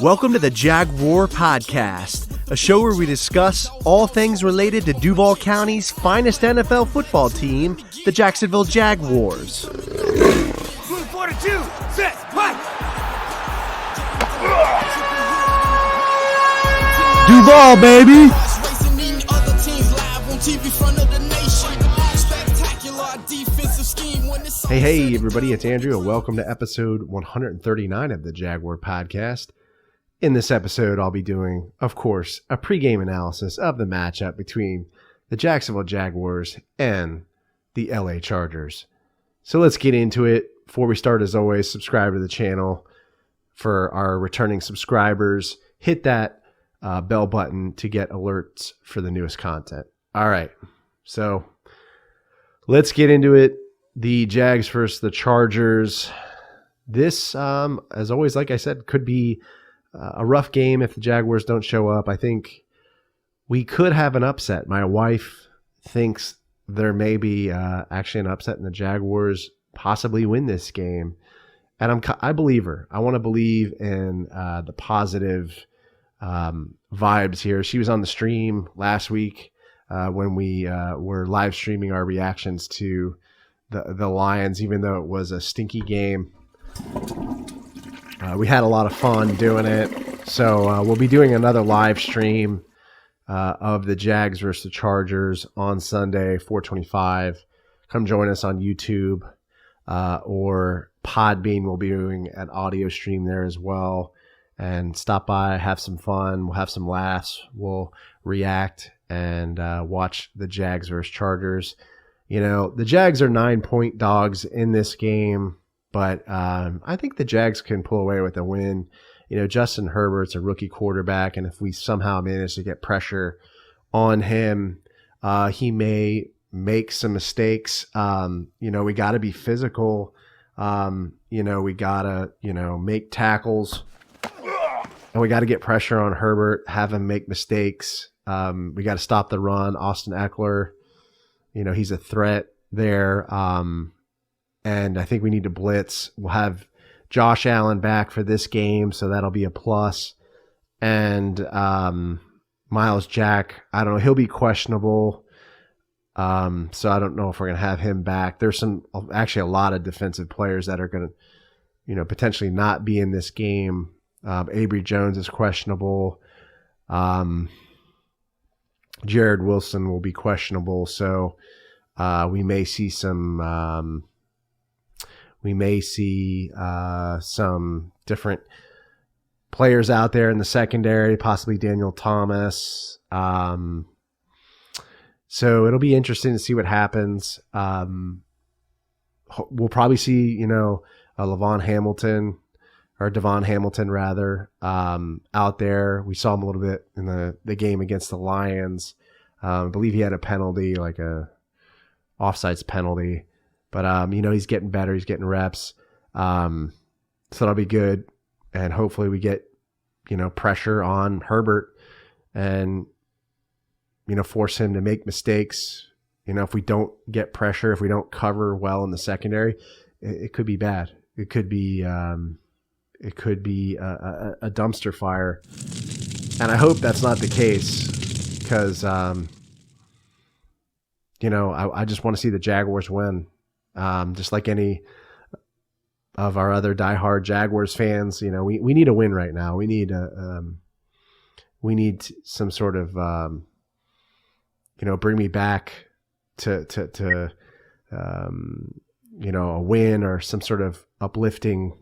Welcome to the Jaguar Podcast, a show where we discuss all things related to Duval County's finest NFL football team, the Jacksonville Jaguars. Move 42, set, fight! Duval, baby! Hey, everybody, it's Andrew, and welcome to episode 139 of the Jaguar Podcast. In this episode, I'll be doing, of course, a pregame analysis of the matchup between the Jacksonville Jaguars and the LA Chargers. So let's get into it. Before we start, as always, subscribe to the channel. For our returning subscribers, hit that bell button to get alerts for the newest content. All right, so let's get into it. The Jags versus the Chargers. This, as always, like I said, could be a rough game if the Jaguars don't show up. I think we could have an upset. My wife thinks there may be actually an upset and the Jaguars possibly win this game. And I believe her. I want to believe in the positive vibes here. She was on the stream last week when we were live streaming our reactions to the Lions, even though it was a stinky game. We had a lot of fun doing it. So we'll be doing another live stream of the Jags versus the Chargers on Sunday, 4:25. Come join us on YouTube or Podbean. We'll be doing an audio stream there as well. And stop by, have some fun. We'll have some laughs. We'll react and watch the Jags versus Chargers. You know, the Jags are 9-point dogs in this game. But I think the Jags can pull away with a win. You know, Justin Herbert's a rookie quarterback, and if we somehow manage to get pressure on him, he may make some mistakes. You know, we got to be physical. You know, we got to, make tackles. And we got to get pressure on Herbert, have him make mistakes. We got to stop the run. Austin Eckler, he's a threat there. And I think we need to blitz. We'll have Josh Allen back for this game, so that'll be a plus. And Miles Jack, I don't know, he'll be questionable. So I don't know if we're going to have him back. There's actually a lot of defensive players that are going to, potentially not be in this game. Avery Jones is questionable. Jared Wilson will be questionable. So we may see some... We may see some different players out there in the secondary, possibly Daniel Thomas. So it'll be interesting to see what happens. We'll probably see, Devon Hamilton rather, out there. We saw him a little bit in the game against the Lions. I believe he had a penalty, like a offsides penalty. But, he's getting better. He's getting reps. So that'll be good. And hopefully we get, pressure on Herbert and, force him to make mistakes. If we don't get pressure, if we don't cover well in the secondary, it could be bad. It could be a dumpster fire. And I hope that's not the case because, I just want to see the Jaguars win. Just like any of our other diehard Jaguars fans, we need a win right now. We need some sort of bring me back to a win or some sort of uplifting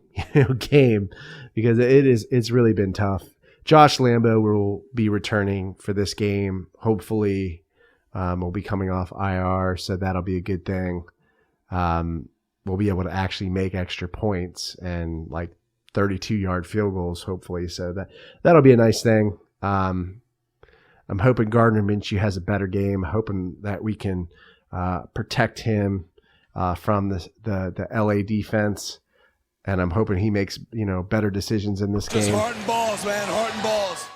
game because it's really been tough. Josh Lambo will be returning for this game. Hopefully, we'll be coming off IR, so that'll be a good thing. We'll be able to actually make extra points and like 32-yard field goals, hopefully. So that'll be a nice thing. I'm hoping Gardner Minshew has a better game. Hoping that we can protect him from the LA defense, and I'm hoping he makes better decisions in this game. Heart and balls, man. Heart and balls.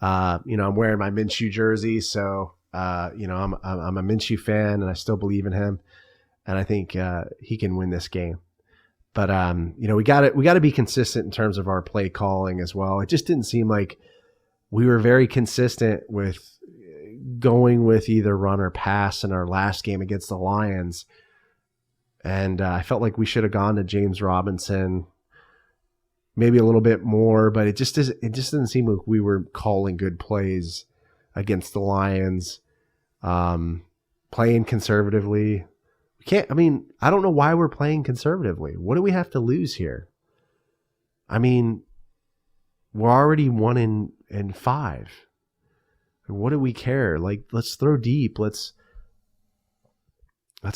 I'm wearing my Minshew jersey, so I'm a Minshew fan, and I still believe in him. And I think he can win this game. But we got to be consistent in terms of our play calling as well. It just didn't seem like we were very consistent with going with either run or pass in our last game against the Lions. And I felt like we should have gone to James Robinson maybe a little bit more, but it just didn't seem like we were calling good plays against the Lions, playing conservatively. I don't know why we're playing conservatively. What do we have to lose here? I mean, we're already 1-5. What do we care? Like, let's throw deep. Let's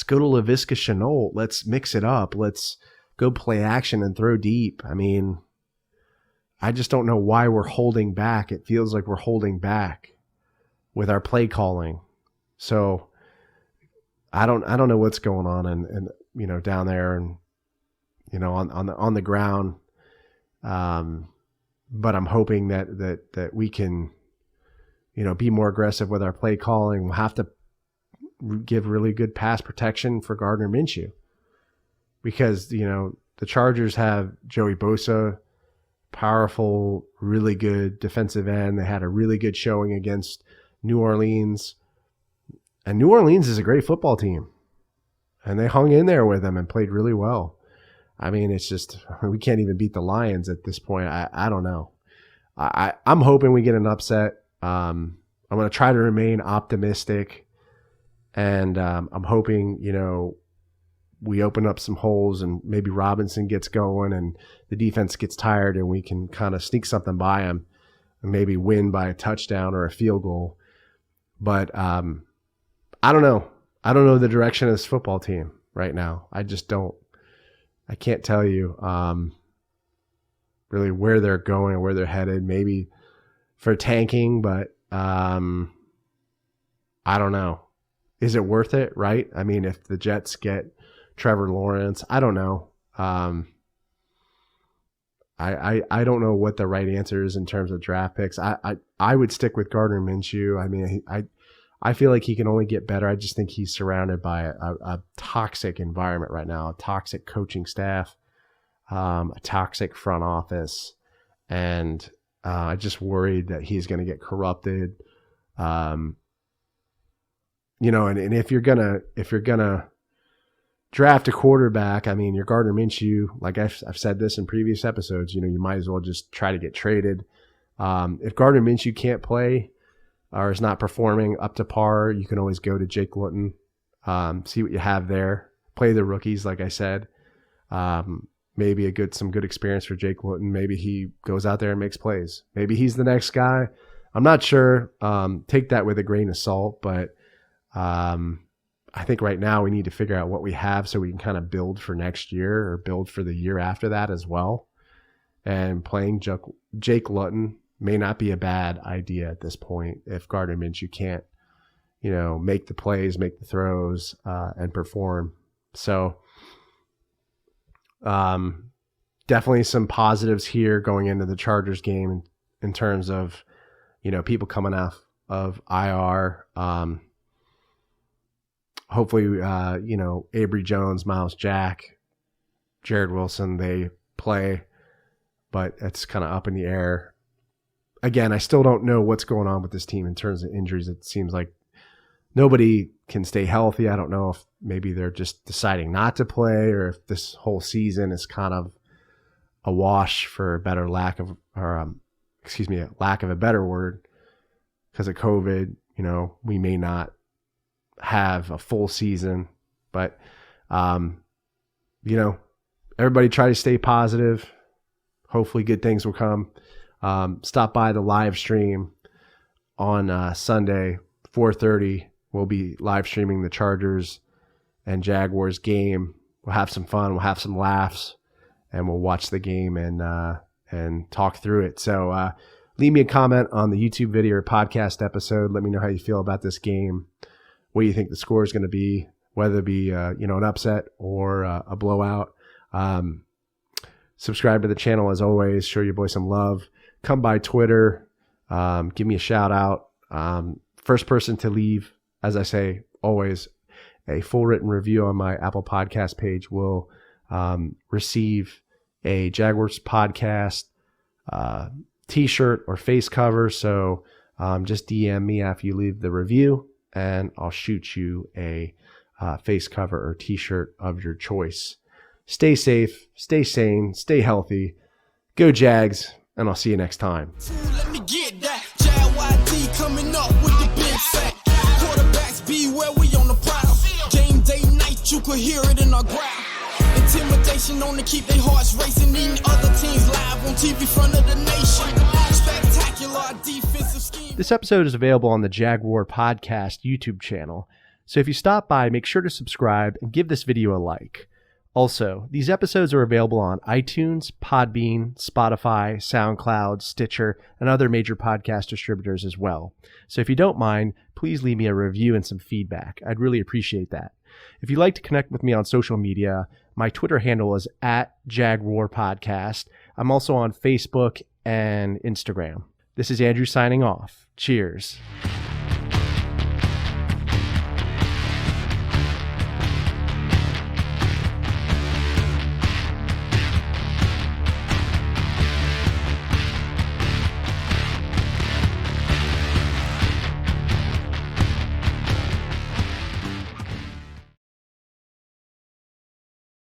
go to LaVisca Chenault. Let's mix it up. Let's go play action and throw deep. I mean, I just don't know why we're holding back. It feels like we're holding back with our play calling. So I don't know what's going on and down there and on the ground. But I'm hoping that we can be more aggressive with our play calling. We'll have to give really good pass protection for Gardner Minshew because the Chargers have Joey Bosa, powerful, really good defensive end. They had a really good showing against New Orleans. And New Orleans is a great football team. And they hung in there with them and played really well. I mean, it's just, we can't even beat the Lions at this point. I don't know. I'm hoping we get an upset. I'm going to try to remain optimistic. And I'm hoping, we open up some holes and maybe Robinson gets going and the defense gets tired and we can kind of sneak something by them and maybe win by a touchdown or a field goal. But I don't know. I don't know the direction of this football team right now. I just don't. I can't tell you really where they're going or where they're headed. Maybe for tanking, but I don't know. Is it worth it, right? I mean, if the Jets get Trevor Lawrence, I don't know. I don't know what the right answer is in terms of draft picks. I would stick with Gardner Minshew. I mean, I feel like he can only get better. I just think he's surrounded by a toxic environment right now, a toxic coaching staff, a toxic front office, and I just worried that he's going to get corrupted. And if you're gonna draft a quarterback, I mean, you're Gardner Minshew. Like I've said this in previous episodes, you might as well just try to get traded. If Gardner Minshew can't play or is not performing up to par, you can always go to Jake Luton, see what you have there. Play the rookies, like I said. Maybe some good experience for Jake Luton. Maybe he goes out there and makes plays. Maybe he's the next guy. I'm not sure. Take that with a grain of salt, but I think right now we need to figure out what we have so we can kind of build for next year or build for the year after that as well. And playing Jake Luton may not be a bad idea at this point if Gardner Minshew can't, make the plays, make the throws, and perform. So definitely some positives here going into the Chargers game in terms of, people coming off of IR. Hopefully, Avery Jones, Miles Jack, Jared Wilson, they play, but it's kind of up in the air. Again, I still don't know what's going on with this team in terms of injuries. It seems like nobody can stay healthy. I don't know if maybe they're just deciding not to play or if this whole season is kind of a wash for a lack of a better word because of COVID. We may not have a full season, but everybody try to stay positive. Hopefully good things will come. Stop by the live stream on Sunday, 4:30. We'll be live streaming the Chargers and Jaguars game. We'll have some fun. We'll have some laughs, and we'll watch the game and talk through it. So leave me a comment on the YouTube video or podcast episode. Let me know how you feel about this game. What do you think the score is going to be? Whether it be an upset or a blowout. Subscribe to the channel as always. Show your boy some love. Come by Twitter. Give me a shout out. First person to leave, as I say always, a full written review on my Apple Podcast page will receive a Jaguars podcast t-shirt or face cover. So just DM me after you leave the review, and I'll shoot you a face cover or t-shirt of your choice. Stay safe, stay sane, stay healthy. Go Jags, and I'll see you next time. Let me get that. JYD coming up with the big sack. Quarterbacks beware, we on the prowl. Game day night, you could hear it in our growl. Intimidation on to keep their hearts racing. Eating other teams live on TV front of the nation. Spectacular defensive scheme. This episode is available on the Jaguar Podcast YouTube channel. So if you stop by, make sure to subscribe and give this video a like. Also, these episodes are available on iTunes, Podbean, Spotify, SoundCloud, Stitcher, and other major podcast distributors as well. So if you don't mind, please leave me a review and some feedback. I'd really appreciate that. If you'd like to connect with me on social media, my Twitter handle is @JagWarPodcast. I'm also on Facebook and Instagram. This is Andrew signing off. Cheers.